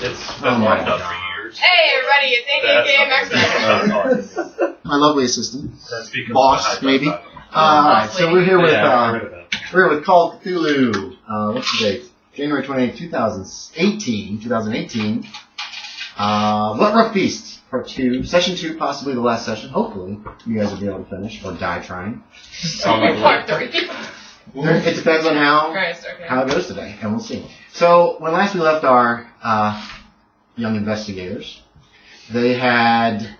It's been locked up for years. Hey, everybody, it's AKA Max. My lovely assistant. Speaking Boss, maybe. Alright, so we're here with Call of Cthulhu. What's the date? January 28, 2018. What Rough Beast, Part 2, Session 2, possibly the last session. Hopefully, you guys will be able to finish, or die trying. Part 3. It depends on how it goes today, and we'll see. So, when last we left our young investigators, they had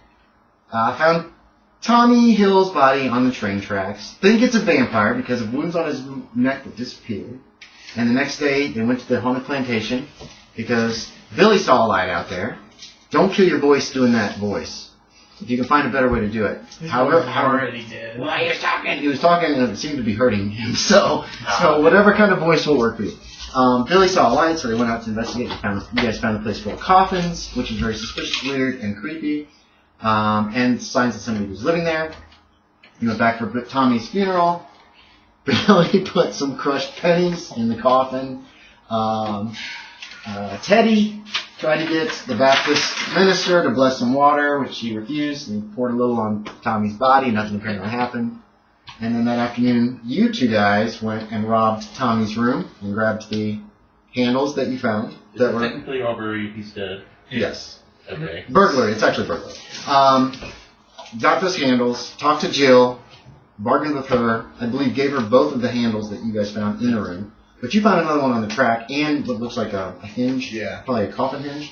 found Tommy Hill's body on the train tracks. Think it's a vampire because of wounds on his neck that disappeared. And the next day, they went to the haunted plantation because Billy saw a light out there. Don't kill your voice doing that voice. If you can find a better way to do it. However, already did. Well, he was talking. He was talking, and it seemed to be hurting him. So whatever kind of voice will work for you. Billy saw a light, so they went out to investigate. You guys found a place full of coffins, which is very suspicious, weird, and creepy, and signs that somebody was living there. You went back for Tommy's funeral. Billy put some crushed pennies in the coffin. Teddy tried to get the Baptist minister to bless some water, which he refused, and poured a little on Tommy's body. Nothing apparently happened. And then that afternoon, you two guys went and robbed Tommy's room and grabbed the handles that you found. That were technically robbery, he's dead. Yes. Okay. Burglary. It's actually burglary. Got those handles, talked to Jill, bargained with her, I believe gave her both of the handles that you guys found in the room. But you found another one on the track and what looks like a hinge. Yeah. Probably a coffin hinge.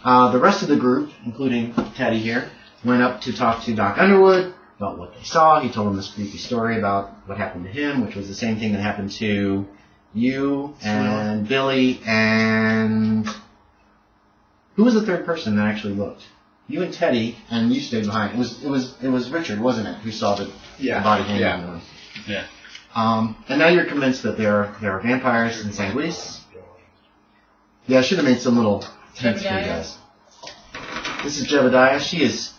The rest of the group, including Teddy here, went up to talk to Doc Underwood about what they saw. He told them this creepy story about what happened to him, which was the same thing that happened to you and Billy and... Who was the third person that actually looked? You and Teddy, and you stayed behind. It was Richard, wasn't it, who saw the body hanging in the room? Yeah. And now you're convinced that there are vampires in Sanguis. Yeah, I should have made some little hints for you guys. This is Jebediah. She is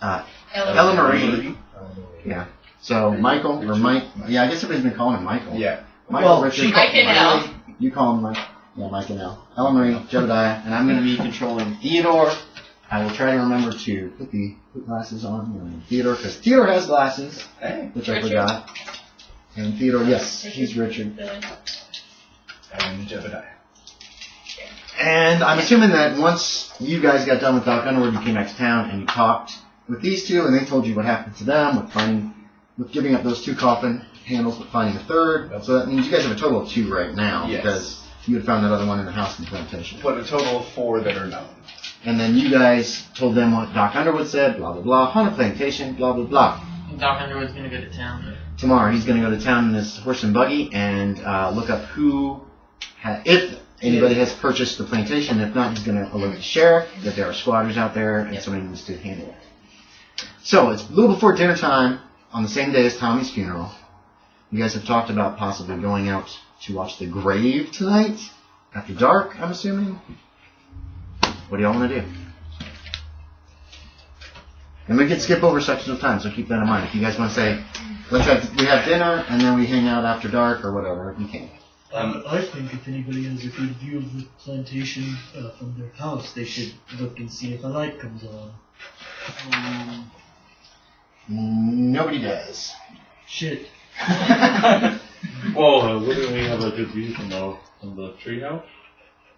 Ella-Marie. Yeah. So Michael or Mike. Yeah, I guess everybody's been calling him Michael. Yeah. Michael, Richard. Mike and Elle. You call him Mike. Yeah, Mike and Elle. Ella-Marie, Jebediah, and I'm going to be controlling Theodore. I will try to remember to put glasses on Theodore, because Theodore has glasses, which I forgot. And Theodore, yes, he's Richard. And Jebediah. And I'm assuming that once you guys got done with Doc Underwood, you came back to town and you talked with these two, and they told you what happened to them with giving up those two coffin handles, but finding a third. So that means you guys have a total of 2 right now, because you had found that other one in the house in the plantation. But a total of 4 that are known. And then you guys told them what Doc Underwood said, blah, blah, blah, haunted plantation, blah, blah, blah. Doc Underwood's going to go to town. Tomorrow he's going to go to town in his horse and buggy and look up if anybody has purchased the plantation. If not, he's going to alert the sheriff that there are squatters out there and somebody needs to handle it. So it's a little before dinner time on the same day as Tommy's funeral. You guys have talked about possibly going out to watch the grave tonight after dark, I'm assuming. What do y'all want to do? And we can skip over sections of time, so keep that in mind. If you guys want to say, we have dinner and then we hang out after dark or whatever, you can. I think if anybody has a good view of the plantation from their house, they should look and see if a light comes on. Nobody does. Shit. Well, wouldn't we have a good view from the treehouse?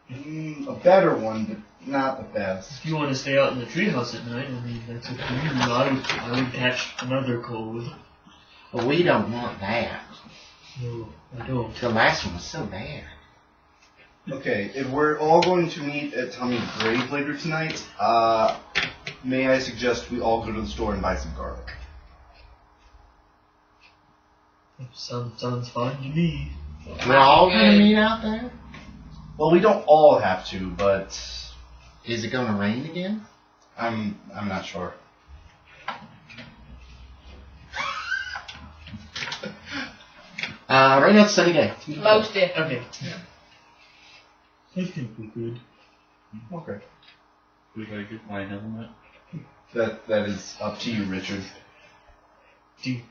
A better one, but not the best. If you want to stay out in the treehouse at night, I mean, that's up to you. I would catch another cold. But we don't want that. No, I don't. The last one was so bad. Okay, if we're all going to meet at Tommy's grave later tonight, may I suggest we all go to the store and buy some garlic? Sounds fine to me. We're all going to meet out there? Well, we don't all have to, but... Is it going to rain again? I'm not sure. Right now it's sunny day. Most it. Okay. I think we could. Okay. We gotta get my helmet. That is up to you, Richard.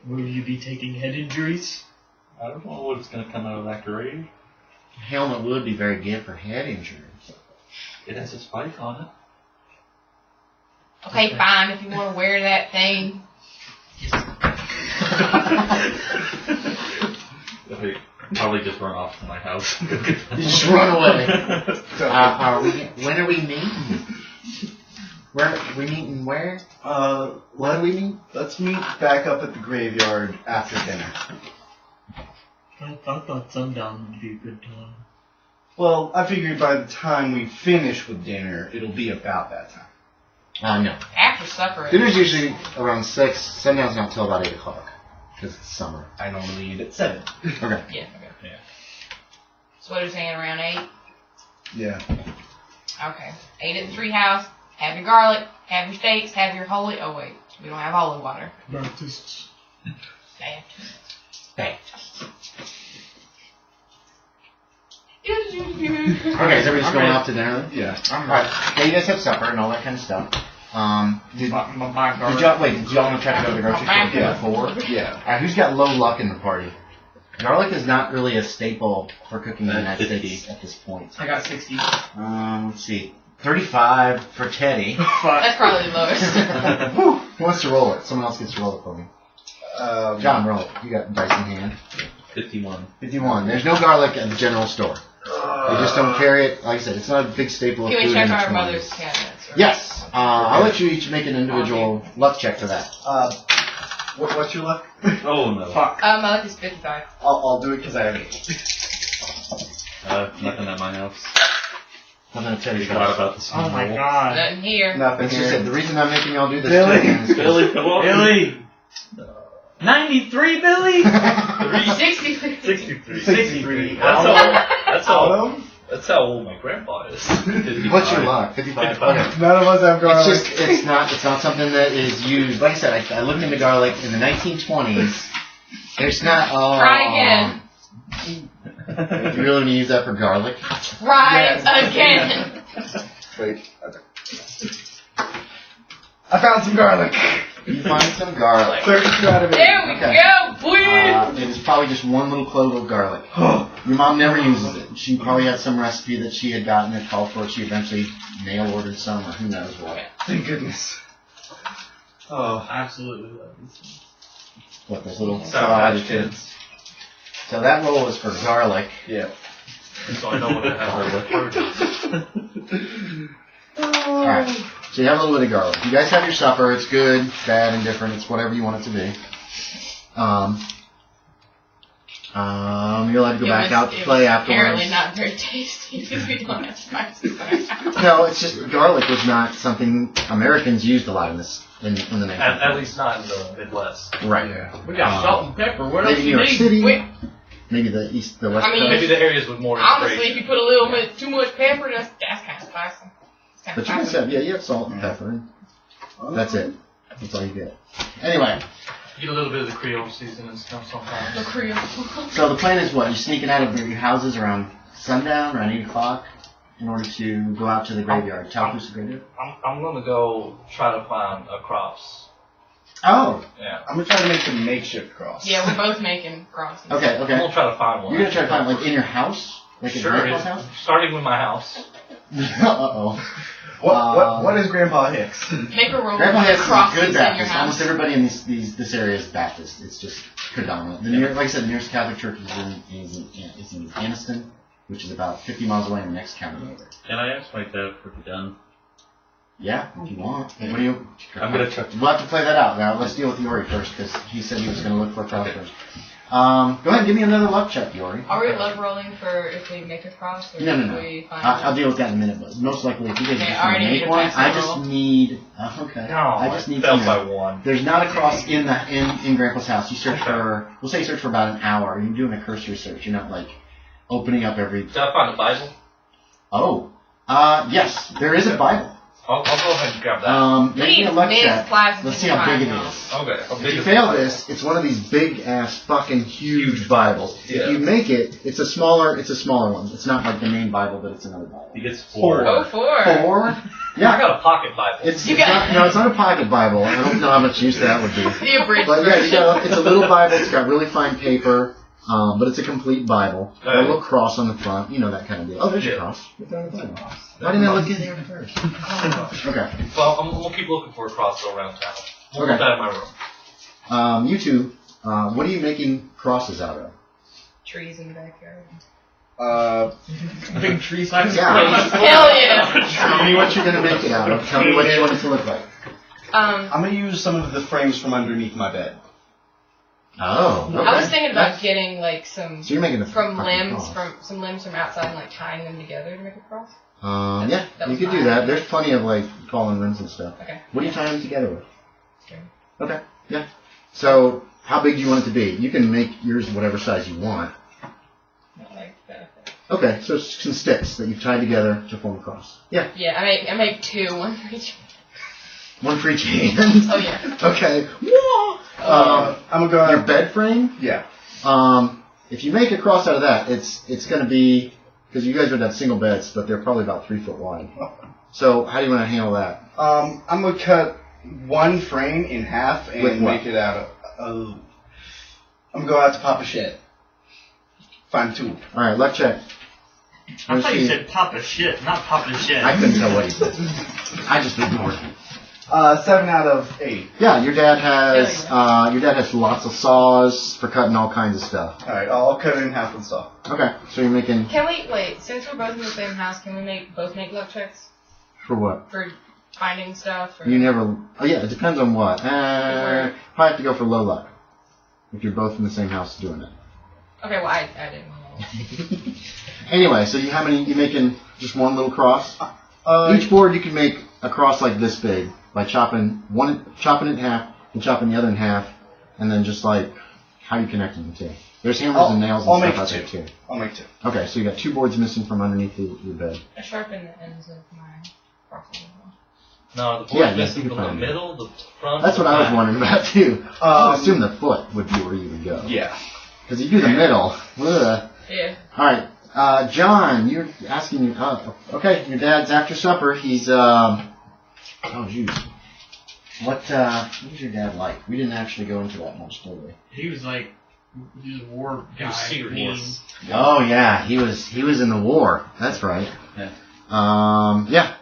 Will you be taking head injuries? I don't know what's gonna come out of that grave. Helmet would be very good for head injuries. It has a spike on it. Okay, fine, if you want to wear that thing. Okay, probably just run off to my house. You just run away. When are we meeting? Where we meeting? Where? When do we meet? Let's meet back up at the graveyard after dinner. I thought sundown would be a good time. Well, I figured by the time we finish with dinner, it'll be about that time. No. After supper. Dinner's usually around 6. Sundown's not till about 8 o'clock. Because it's summer. I normally eat at 7. Okay. Yeah, okay. Yeah. So what are you saying, around 8? Yeah. Okay. 8 at the treehouse. Have your garlic. Have your steaks. Have your holy... Oh, wait. We don't have holy water. Baptists. Damn. Okay, is everybody just going off to dinner then? Yeah. Alright. Yeah, you guys have supper and all that kind of stuff. Did y'all want to try to go to the grocery store before? Yeah. Alright, who's got low luck in the party? Garlic is not really a staple for cooking in the United States at this point. I got 60. Let's see. 35 for Teddy. That's probably the lowest. Who wants to roll it? Someone else gets to roll it for me. John, roll it. You got dice in hand. 51. 51. There's no garlic at the general store. They just don't carry it. Like I said, it's not a big staple of Can food. we check in the our 20s. mother's cabinets? Or Yes. I'll let you each make an individual luck check for that. What's your luck? Oh no. Fuck. my luck is 55. I'll do it because I have 8. Nothing at my house. I'm going to tell I you forgot guys. about the Oh my small. god. Nothing here. Nothing That's just here. it. The reason I'm making y'all do this Billy. too is 'cause- Billy, come on. Billy! 93, Billy? 63. 63. 63. That's how old my grandpa is. What's your luck? 55. Okay. None of us have garlic. It's just, it's not something that is used. Like I said, I looked into garlic in the 1920s. It's not, Try again. You really want to use that for garlic? Try again. Wait. I found some garlic. You find some garlic. 32 out of 8. There we Okay. go, boy. It is probably just one little clove of garlic. Your mom never uses it. She probably had some recipe that she had gotten that called for it. She eventually mail ordered some or who knows what. Thank goodness. Oh. Absolutely love this. What, those little Sour salad Patch Kids. So that roll was for garlic. Yeah. So I know what to have Alright. So you have a little bit of garlic. You guys have your supper. It's good, bad, indifferent. It's whatever you want it to be. You're allowed to go back out to play afterwards. Apparently not very tasty because we don't have spices. No, it's just garlic was not something Americans used a lot in this in the 1920s. At least not in the Midwest. Right. Yeah. We got salt and pepper. What else Maybe New you York need? City. Wait. Maybe the east, the west I mean, coast. Maybe the areas with more Honestly, if inspiration. you put a little bit too much pepper, that's kind of spicy. It's kind But of you guys spicy. have, you have salt and pepper. That's it. That's all you get. Anyway, Get a little bit of the Creole seasoning sometimes. The Creole. so the plan is what? You're sneaking out of your houses around sundown, around 8 o'clock, in order to go out to the graveyard. Chalcus graveyard? I'm gonna go try to find a cross. Oh, Yeah. I'm going to try to make some makeshift cross. Yeah, we're both making crosses. okay, I'm okay. gonna try to find one. You're going to try to find, like, in your house? Like in Sure. Grandpa's house? Starting with my house. Uh-oh. What is Grandpa Hicks? Make a roll Grandpa of Hicks is a crosses good in your Baptist. house. Almost everybody in this area is Baptist. It's just predominant. Like I said, the nearest Catholic church is in Anniston, which is about 50 miles away in the next county over. Can I ask my dad for the gun? Yeah, if you want. What do you? I'm gonna check. We'll have to play that out. Now let's deal with Yorie first because he said he was going to look for a cross first. Go ahead and give me another luck check, Yorie. Are we luck rolling for if we make a cross? Or No. if we find I'll deal with that in a minute, but most likely if you guys Okay, just I already want to need make a one, pass I roll. just need. Okay. No, I just need fell to by know. one. There's not a cross in Grandpa's house. You search for. We'll say you search for about an hour. You're doing a cursory search. You're not like opening up every. Did I find a Bible? Oh. Yes, there is a Bible. I'll go ahead and grab that. Make me a luck check. Let's Let's see how big it is. Okay. How If big you is fail the this, it's one of these big ass fucking huge Bibles. Yeah. If you make it, it's a smaller one. It's not like the main Bible, but it's another Bible. He gets 4. Go for it. 4? I Yeah. got a pocket Bible. It's You got- not, no, it's not a pocket Bible. I don't know how much use that would be. The abridged But yeah, version. it's a little Bible. It's got really fine paper. But it's a complete Bible. Okay. A little cross on the front. You know that kind of deal. Oh, there's your cross. Right there on the Bible. Why didn't I look in there first? Okay. Well, we'll keep looking for a cross around town. We'll Okay. put that in my room. You two, what are you making crosses out of? Trees in the backyard. Big tree Yeah. Hell yeah! Tell me what you're going to make it out of. Tell me what you want it to look like. Um, I'm gonna use some of the frames from underneath my bed. Oh, okay. I was thinking about getting like some So you're making the from fucking limbs cross. from some limbs from outside and like tying them together to make a cross. Yeah, That you was could do fine. that. There's plenty of like fallen limbs and stuff. Okay. What are you tying them together with? String. Okay, yeah. So how big do you want it to be? You can make yours whatever size you want. Not like that. Okay, so it's some sticks that you've tied together to form a cross. Yeah, Yeah, I make two, one for each. one for each hand. Oh yeah. Okay. Whoa! I'm gonna Your go. bed frame. Yeah. If you make a cross out of that, it's going to be because you guys would have single beds, but they're probably about 3 foot wide. So how do you want to handle that? I'm gonna cut one frame in half and With what? make it out of. I'm gonna go out to Papa Shed. Find two. All right, luck check. I thought you said Papa shit, not Papa shit. I couldn't tell what he said. I just ignored him. 7 out of 8. Yeah, your dad has lots of saws for cutting all kinds of stuff. All right, I'll cut it in half with saw. Okay, so you're making Can we wait? Since we're both in the same house, can we both make luck checks for what? for finding stuff? Or You never. Oh yeah, it depends on what. Probably have to go for low luck if you're both in the same house doing it. Okay, well I didn't know. Anyway, so how many? You making just one little cross? Each board you can make a cross like this big by chopping it in half, and chopping the other in half, and then just like how you connecting the two. There's hammers and nails and I'll stuff make out there two. too. I'll make 2. Okay, so you got 2 boards missing from underneath your bed. I sharpened the ends of my crosses as well. No, the Yeah, board's yes, missing you from can the find it. middle, the front. That's what I was wondering about too. I would assume the foot would be where you would go. Yeah. Because you do the middle. Ugh. Yeah. All right, John, you're asking. Okay, your dad's after supper. He's oh jeez. What was your dad like? We didn't actually go into that much, did we? He was like, he was a war guy. He was serious. Oh yeah, he was in the war. That's right. Yeah.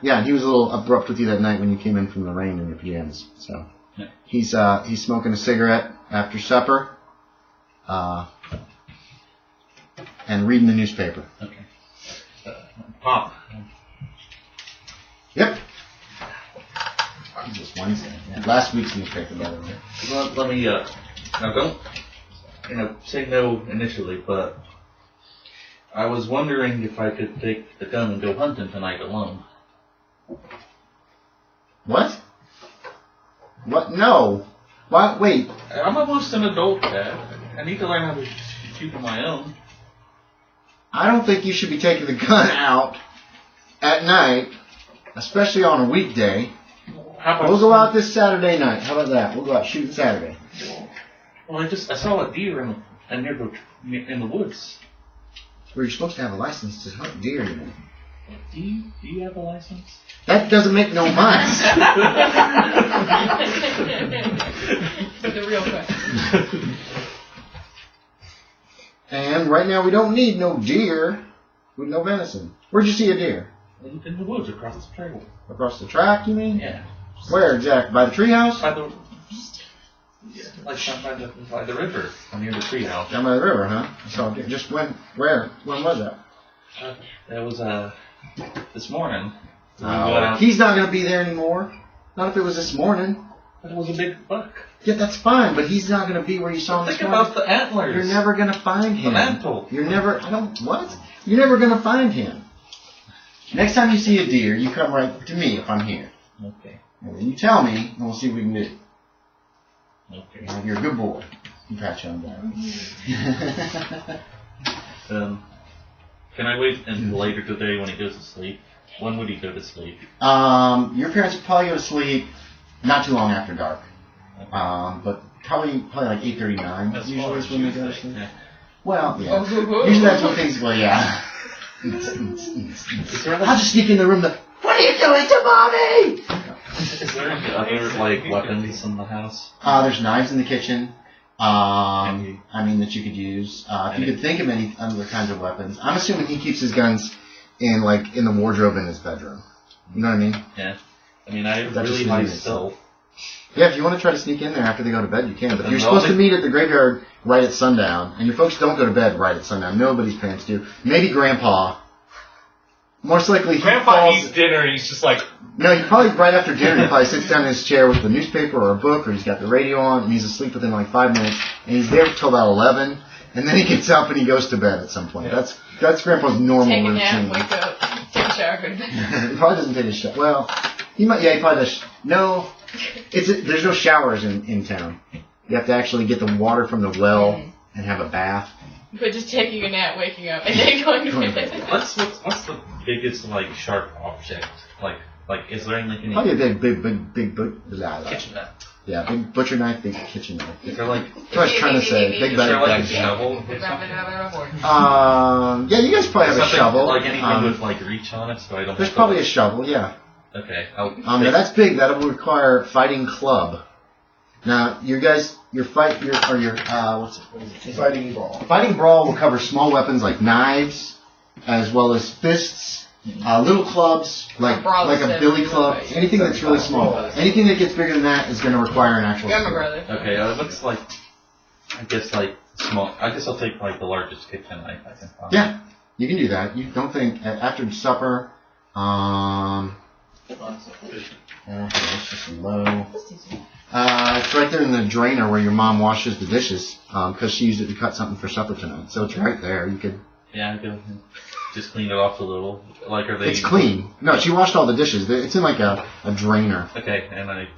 Yeah, and he was a little abrupt with you that night when you came in from the rain in your PMs. So Yeah. he's smoking a cigarette after supper, and reading the newspaper. Okay. Pop. Yep. Just Wednesday. Yeah. Last week's newspaper, by the way. Let me, now don't, say no initially, but I was wondering if I could take the gun and go hunting tonight alone. What? What? No. What? Wait. I'm almost an adult, Dad. I need to learn how to shoot on my own. I don't think you should be taking the gun out at night, especially on a weekday. How about We'll go out this Saturday night. How about that? We'll go out shooting Saturday. Well, I saw a deer in the woods. Where you're supposed to have a license to hunt deer, you know. Do you have a license? That doesn't make no sense. The real question. And right now we don't need no deer with no venison. Where'd you see a deer? In the woods across the trail. Across the track, you mean? Yeah. Where exactly? By the treehouse? By the by the river near the treehouse. Down by the river, huh? So just when? Where? When was that? That was this morning. He's not gonna be there anymore. Not if it was this morning. But it was a big buck. Yeah, that's fine, but he's not gonna be where you saw him this Think morning. about the antlers. You're never gonna find The him. mantle. You're never. What? You're never gonna find him. Next time you see a deer, you come right to me if I'm here. Okay. And then you tell me, and we'll see what we can do. Okay. You're a good boy. You pat you on the back. Can I wait until later today when he goes to sleep? When would he go to sleep? Your parents would probably go to sleep not too long after dark. But probably like 8:39. That's Usually is when they go to sleep. Yeah. Well, yeah. Usually that's what things. Well, yeah. I'll just sneak in the room. What are you doing to mommy? Is there any other weapons in the house? There's knives in the kitchen. That you could use. If you could think of any other kinds of weapons. I'm assuming he keeps his guns in the wardrobe in his bedroom. You know what I mean? Yeah. I mean, I have That just really high means- stealth. Yeah, if you want to try to sneak in there after they go to bed, you can. But you're supposed to meet at the graveyard right at sundown, and your folks don't go to bed right at sundown. Nobody's parents do. Maybe Grandpa. Most likely, Grandpa eats dinner and he's just like, No, he probably right after dinner he probably sits down in his chair with the newspaper or a book, or he's got the radio on, and he's asleep within like 5 minutes, and he's there till about 11, and then he gets up and he goes to bed at some point. Yeah. That's Grandpa's normal Take a routine. nap, wake up, take a shower, go to bed. He probably doesn't take a shower. Well, he might. Yeah, he probably does. No, there's no showers in town. You have to actually get the water from the well and have a bath. But just taking a nap, waking up, and then going to bed. What's the biggest sharp object? Like is there anything? Probably a big Kitchen knife. Yeah, big butcher knife, big kitchen knife. Is there like? That's what I was trying to say. Big Is there like a bag. shovel? Or something? Yeah, you guys probably have a Something shovel. Like anything with like reach on it, so I don't. There's probably a shovel. Yeah. Okay. Now that's big. That will require fighting club. Now, your fighting brawl. Fighting brawl will cover small weapons like knives, as well as fists, little clubs like a billy club. Anything that's really small. Anything that gets bigger than that is going to require an actual. Grandma brother. Okay. What's like? I guess like small. I guess I'll take like the largest kitchen knife I can find. Yeah, you can do that. You don't think after supper. It's just low. It's right there in the drainer where your mom washes the dishes, because she used it to cut something for supper tonight. So it's right there. You could. Yeah, I could just clean it off a little. Like, are they? It's clean. No, she washed all the dishes. It's in like a drainer. Okay, and I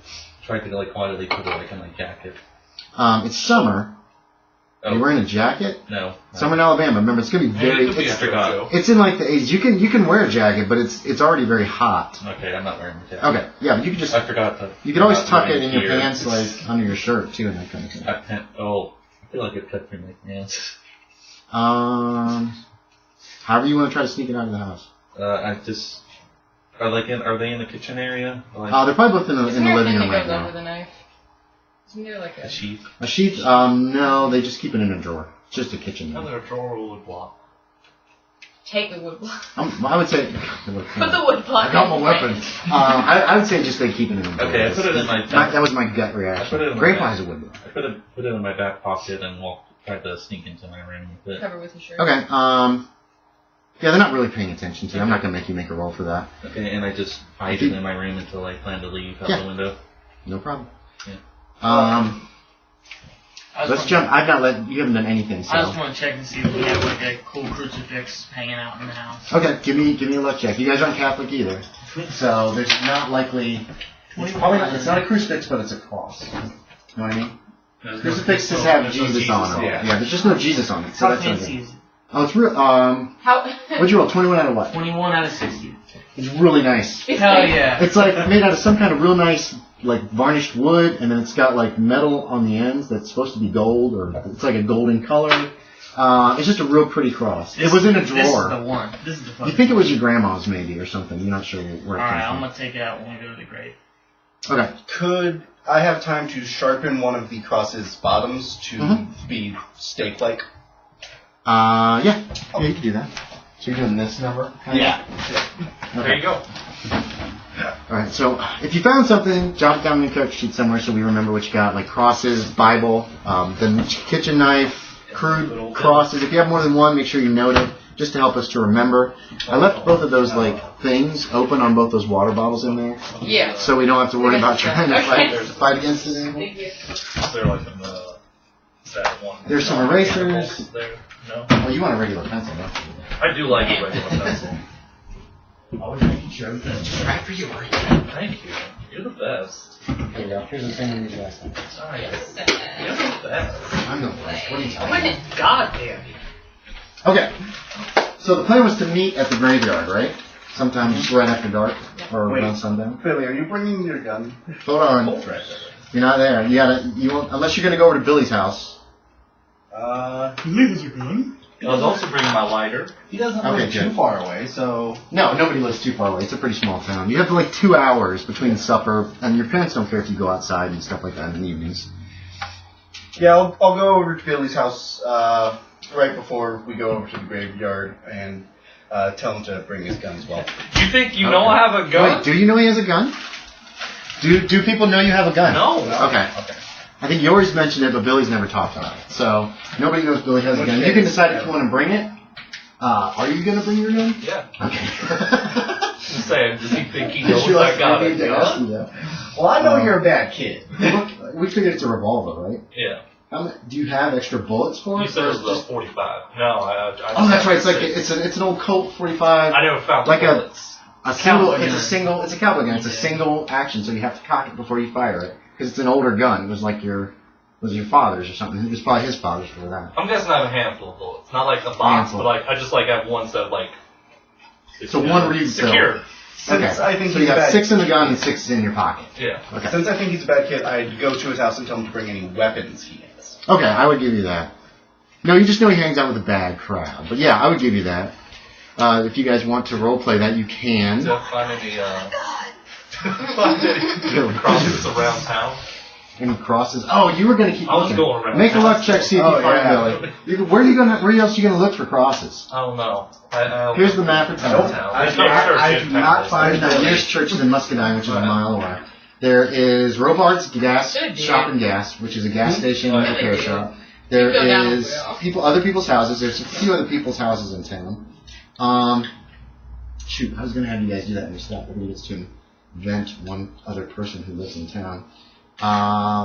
tried to like quietly put it like in my jacket. It's summer. Oh. Are you wearing a jacket? No. Summer in Alabama. Remember, it's gonna be very. I forgot. It's in like the 80s. You can wear a jacket, but it's already very hot. Okay, I'm not wearing a jacket. Okay, yeah, but you can just. I forgot that. You can always tuck it in your pants, like under your shirt too, and that kind of thing. I feel like it cut through my pants. However you want to try to sneak it out of the house. Are they in the kitchen area? Like, They're probably both in the living room right goes over now. the knife? Isn't there like a sheath? A sheath? No, they just keep it in a drawer. It's just a kitchen knife. another drawer would block. Take the wood block. I would say. Put the wood block. I got my weapon. I would say just they keep it in a drawer. Okay, I put it in my. That was my gut reaction. I put it in Grandpa my has a wood block. I put it in my back pocket and tried to sneak into my room with it. Cover with your shirt. Okay. Yeah, they're not really paying attention to you. I'm not gonna make you make a roll for that. Okay, and I just hide it in my room until I plan to leave out the window. No problem. Yeah. Let's jump. I've not let you haven't done anything. So. I just want to check and see if we have like a cool crucifix hanging out in the house. Okay, give me a luck check. You guys aren't Catholic either, so there's not likely. It's not a crucifix, but it's a cross. You know what I mean? Crucifixes have Jesus on them. Yeah, there's just no Jesus on it. So How that's fancy okay. is it? Oh, it's real. What'd you roll? 21 out of what? 21 out of 60. It's really nice. Hell yeah. It's like made out of some kind of real nice, like varnished wood, and then it's got like metal on the ends that's supposed to be gold, or it's like a golden color. It's just a real pretty cross. It was in a drawer. This is the one. This is the fucking You think it was your grandma's maybe or something? You're not sure where it came Alright, I'm from. gonna take it out when we go to the grave. Okay. Could I have time to sharpen one of the cross's bottoms to be stake-like? Yeah, you can do that. So you're doing this number? Yeah. Okay. There you go. Alright, so if you found something, jot it down in the character sheet somewhere so we remember what you got, like crosses, Bible, the kitchen knife, crude crosses. If you have more than one, make sure you note it, just to help us to remember. I left both of those like things open on both those water bottles in there, Yeah. so we don't have to worry about trying to Okay. fight against it anymore. Thank you. Is there like that one? There's some erasers. There? No? Well, you want a regular pencil, don't you? I do like a regular pencil. Always making sure everything's right for you. Thank you. You're the best. Here you go. Here's the thing we did last time. Sorry. You're the best. I'm the best. What are you I talking wouldn't. about? God damn. Okay. So the plan was to meet at the graveyard, right? Sometime just right after dark or Wait. around sundown. Billy, are you bringing your gun? Hold on. Both right there. You're not there. You won't, unless you're gonna go over to Billy's house. Leave us your gun. I was also bringing my lighter. He doesn't Okay, live too good. far away, so... No, nobody lives too far away. It's a pretty small town. You have like 2 hours between supper, and your parents don't care if you go outside and stuff like that in the evenings. Yeah, I'll go over to Billy's house right before we go over to the graveyard and tell him to bring his gun as well. You think you know I have a gun? Wait, do you know he has a gun? Do people know you have a gun? No. Okay. I think Yorie's mentioned it, but Billy's never talked about it. So nobody knows Billy has a gun. You can decide if you want to bring it. Are you going to bring your gun? Yeah. Okay. Just saying, does he think he knows I got a gun? Well, I know you're a bad kid. We figured it's a revolver, right? Yeah. Do you have extra bullets for it? You said it was a 45. No, I Oh, that's right. It's like it's an old Colt 45. I never found like bullets. a single. Cowboy It's a cowboy gun. It's a single action, so you have to cock it before you fire it because it's an older gun. It was like your father's or something. It was probably his father's for that. I'm guessing I have a handful of bullets. Not like a box, but like I just like have one set of like. So one refill. Secure. Since I think so he's you a got bad 6 in the gun and 6 in your pocket. Yeah. Okay. Since I think he's a bad kid, I'd go to his house and tell him to bring any weapons he has. Okay, I would give you that. No, you just know he hangs out with a bad crowd. But yeah, I would give you that. If you guys want to roleplay that, you can. Don't find any crosses around town. Any crosses? Oh, you were gonna keep I was looking. going around Make a town. luck check, see if you find Billy. Where else are you gonna look for crosses? I don't know. Here's the map of town. I do not find The nearest church is in Muscadine, which is a mile away. There is Robart's Gas Shop and Gas, which is a gas station and repair shop. There is other people's houses. There's a few other people's houses in town. Shoot, I was gonna have you guys do that in your stop. Everybody gets to invent one other person who lives in town.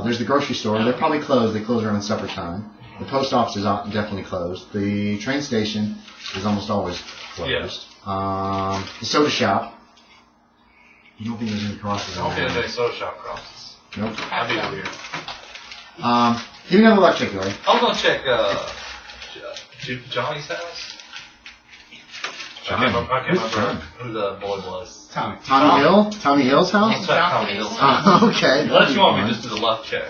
There's the grocery store. They're probably closed. They close around supper time. The post office is definitely closed. The train station is almost always closed. The soda shop. You don't think there's any crosses I don't think there's any soda shop crosses. Nope. That'd be weird. Give me another luck check, Yorie. I was gonna check Johnny's house. I can't remember who the boy was. Tommy Hill? Tommy Hill's house? I'll check Tommy Hill's house. Okay. Unless you want me to just do the luck check.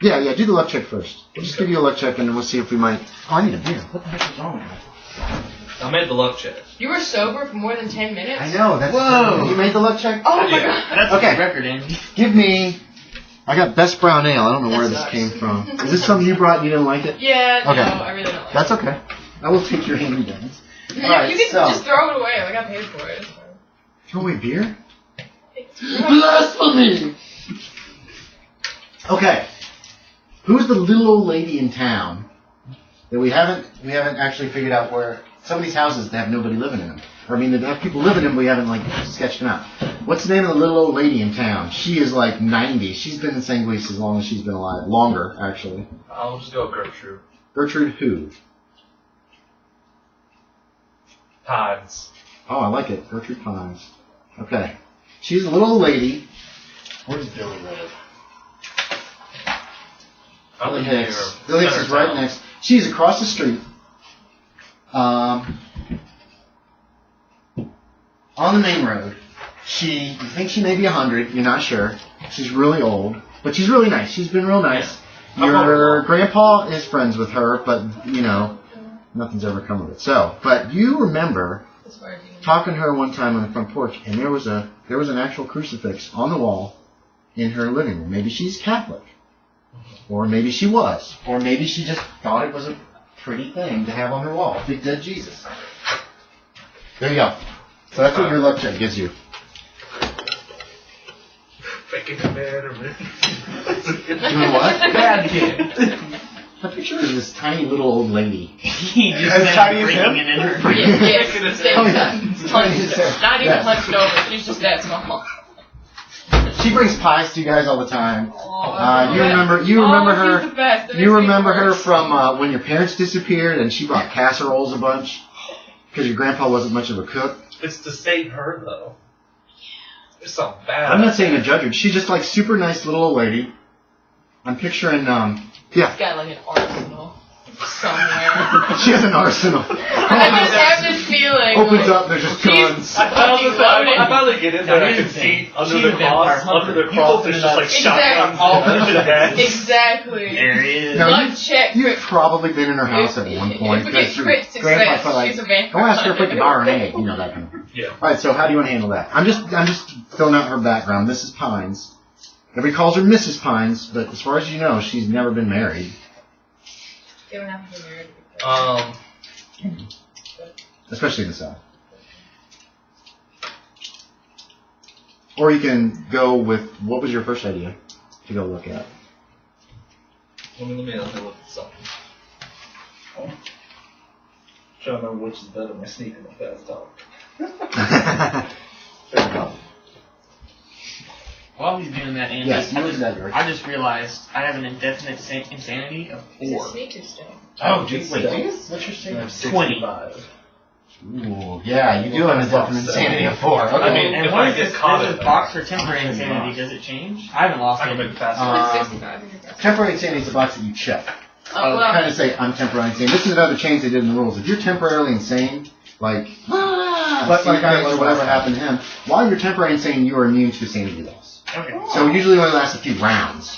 Yeah, do the luck check first. We'll just give you a luck check and then we'll see if we might... Oh, I need a beer. What the heck is wrong with me? I made the luck check. You were sober for more than 10 minutes? I know, that's... Whoa! You made the luck check? Oh my Yeah. god. That's Okay. a record, Andy. Give me... I got Best Brown Ale. I don't know where this came from. Is this something you brought and you didn't like it? Yeah, no, Okay. I really don't like That's okay. I will take your hand downs. it. Alright, You can so- just throw it away. Like, I paid for it. Throw away beer? It's Blasphemy! Okay. Who's the little old lady in town that we haven't actually figured out where some of these houses that have nobody living in them? Or I mean, they have people living in them, but we haven't like sketched them out. What's the name of the little old lady in town? She is like 90. She's been in Sanguis as long as she's been alive. Longer, actually. I'll just go Gertrude. Gertrude who? Tides. Oh, I like it. Gertrude Pines. Okay. She's a little old lady. Where does Billy live? Billy Hicks. Billy Hicks is right next. She's across the street. On the main road. You think she may be 100. You're not sure. She's really old. But she's really nice. She's been real nice. Yeah. Your grandpa is friends with her, but, you know, nothing's ever come of it. So, but you remember talking to her one time on the front porch, and there was an actual crucifix on the wall in her living room. Maybe she's Catholic. Or maybe she was. Or maybe she just thought it was a pretty thing to have on her wall. Big dead Jesus. There you go. So that's what your luck check gives you. Making it better, man. Doing what? Bad kid. I picture this tiny little old lady. He just As tiny as him? bringing it in her. Yes, Oh, yeah. hunched. Not even Yeah. hunched over. She's just that small. She brings pies to you guys all the time. Oh, You remember she's her. the best. That You makes me remember her worse. from when your parents disappeared and she brought casseroles a bunch because your grandpa wasn't much of a cook. It's to save her, though. There's something bad. I'm not saying to judge her. She's just like super nice little old lady. I'm picturing yeah. She's got like an arsenal somewhere. She has an arsenal. I just have this feeling. Opens like, up, there's just guns. I finally get in there. I can see under the cross. Under the cross, there's just like shotguns all over the head. Exactly. There he is. No, Luck check. You've probably been in her house at one point. If we get because your crit grandpa success, felt like, she's a vampire. don't ask her if we can borrow an egg, you know, that kind of thing. Yeah. Alright, so how do you want to handle that? I'm just filling out her background. Mrs. Pines Everybody calls her Mrs. Pines, but as far as you know, she's never been married. You don't have to be married. Especially in the South. Or you can go with, what was your first idea to go look at? Let me look at something. I'm trying to remember which is better, my sneaking or fast talk. Fair enough. While he's doing that, Andy, Yes, you look at that, George. I just realized I have an indefinite insanity of 4. Oh, geez, wait, what's your state? 20. Ooh, yeah, you do have an indefinite insanity of 4. Okay. I mean, and what is this box for temporary insanity? Does it change? I haven't lost it. Temporary insanity is a box that you check. Oh, Kind of say, I'm temporarily insane. This is another change they did in the rules. If you're temporarily insane, like whatever happened to him, while you're temporarily insane, you are immune to sanity loss. Okay. So it usually only lasts a few rounds.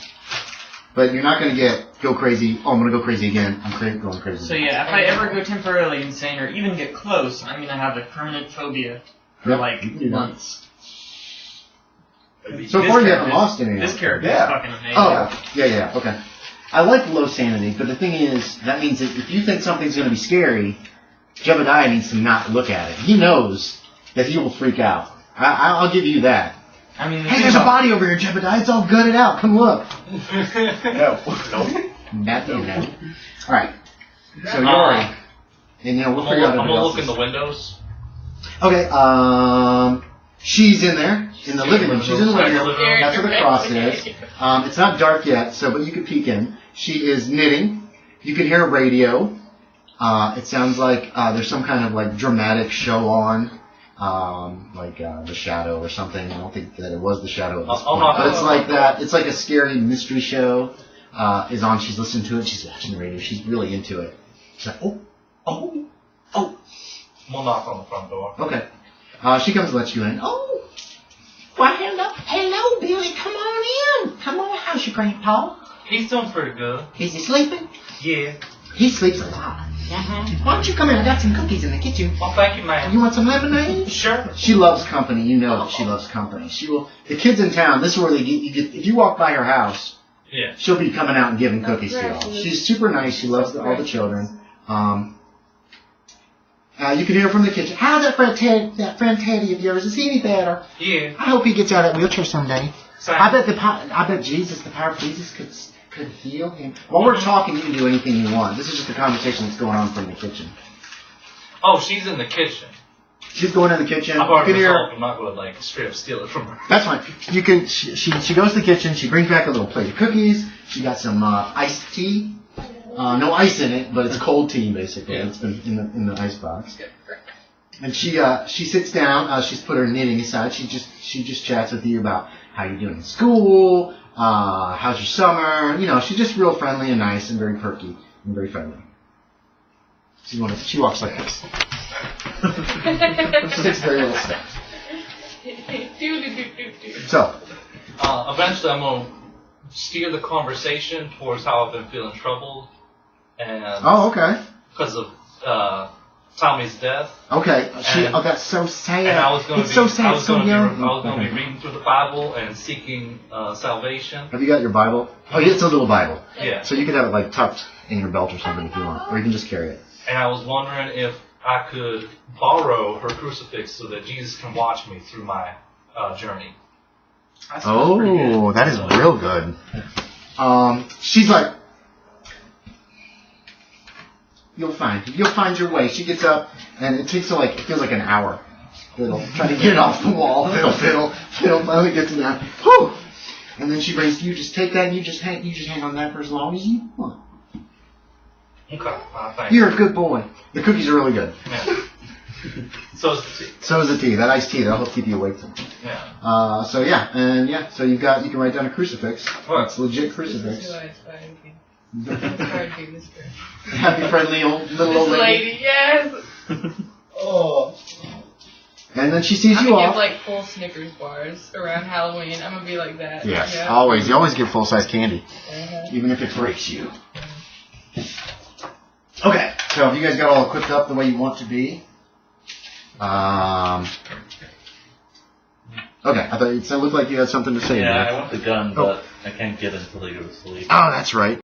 But you're not going to go crazy. Oh, I'm going to go crazy again. I'm going crazy. So yeah, if I ever go temporarily insane or even get close, I'm going to have a permanent phobia for months. So far you haven't lost any. This character is fucking amazing. Oh, yeah, okay. I like low sanity, but the thing is, that means that if you think something's going to be scary, Jebediah needs to not look at it. He knows that he will freak out. I'll give you that. I mean, hey, there's a body over here, Jebediah. It's all gutted out. Come look. No. Not you, no. All right. So Yorie, and we'll figure out. I'm gonna look in the windows. Okay. She's in there in the living room. She's in the living room. That's where the cross is. It's not dark yet, but you could peek in. She is knitting. You can hear a radio. It sounds like there's some kind of like dramatic show on. The Shadow or something. I don't think that it was the Shadow at this point. But it's like that. It's like a scary mystery show is on. She's listening to it. She's watching the radio. She's really into it. She's like, oh. We'll knock on the front door. Okay. She comes and lets you in. Oh. Why, hello, Billy. Come on in. Come on. How's your grandpa? He's doing pretty good. Is he sleeping? Yeah. He sleeps a lot. Mm-hmm. Why don't you come in? I got some cookies in the kitchen. Well, thank you, ma'am. You want some lemonade? Sure. She loves company. You know that she loves company. She will. The kids in town. This is where you get. If you walk by her house, she'll be coming out and giving cookies to y'all. She's super nice. She loves all the children. You can hear from the kitchen. How's that friend Teddy of yours? Is he any better? Yeah. I hope he gets out of that wheelchair someday. I bet the power of Jesus could heal him. While we're talking, you can do anything you want. This is just a conversation that's going on from the kitchen. Oh, she's in the kitchen. She's going in the kitchen. I've already resolved. I'm not going to straight up steal it from her. That's fine. You can. She goes to the kitchen. She brings back a little plate of cookies. She got some iced tea. No ice in it, but it's cold tea basically. Yeah. It's been in the ice box. And she sits down. She's put her knitting aside. She just chats with you about how you're doing in school. How's your summer? She's just real friendly and nice and very perky and very friendly. She walks like this. She takes very little steps. So, eventually I'm going to steer the conversation towards how I've been feeling troubled. And okay. Because of Tommy's death. Okay. That's so sad. And I was going to be reading through the Bible and seeking salvation. Have you got your Bible? Oh, it's a little Bible. Yeah. So you could have it tucked in your belt or something if you want, or you can just carry it. And I was wondering if I could borrow her crucifix so that Jesus can watch me through my journey. That is real good. She's like, You'll find your way. She gets up, and it takes her it feels like an hour. Trying to get it off the wall. Fiddle. Finally gets it down. Whew! And then she brings you. Just take that, and you just hang on that for as long as you want. Okay. Thanks. You're a good boy. The cookies are really good. Yeah. So is the tea. So is the tea. That iced tea that'll help keep you awake. Yeah. So you can write down a crucifix. What? It's a legit crucifix. Happy, friendly little old lady. Yes. And then she sees you off. I'm gonna give full Snickers bars around Halloween. I'm gonna be like that. Yes, always. You always give full-size candy, even if it breaks you. Okay, so have you guys got all equipped up the way you want to be? Okay, I thought it looked like you had something to say. Yeah, Nick. I want the gun, but I can't get it until they go to sleep. Oh, that's right.